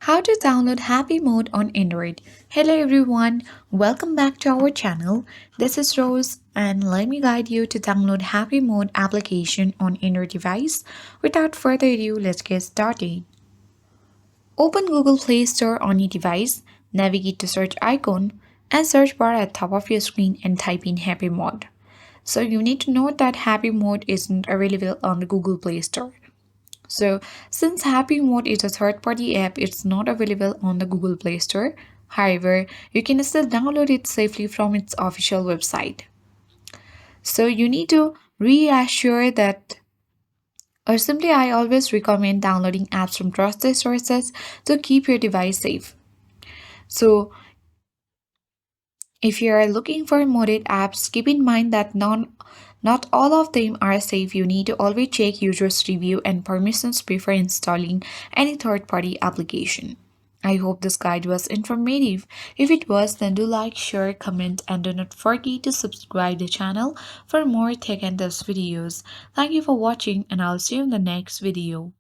How to download HappyMod on Android. Hello everyone, welcome back to our channel. This is Rose and let me guide you to download HappyMod application on Android device. Without further ado, let's get started. Open Google Play Store on your device, navigate to search icon and search bar at top of your screen and type in HappyMod. So you need to note that HappyMod isn't available on the Google Play Store. So, since HappyMod is a third party app, it's not available on the Google Play Store. However, you can still download it safely from its official website. So, you need to reassure that, or simply, I always recommend downloading apps from trusted sources to keep your device safe. So, if you are looking for modded apps, keep in mind that not all of them are safe. You need to always check users' review and permissions before installing any third-party application. I hope this guide was informative. If it was, then do like, share, comment, and do not forget to subscribe the channel for more tech and tips videos. Thank you for watching, and I'll see you in the next video.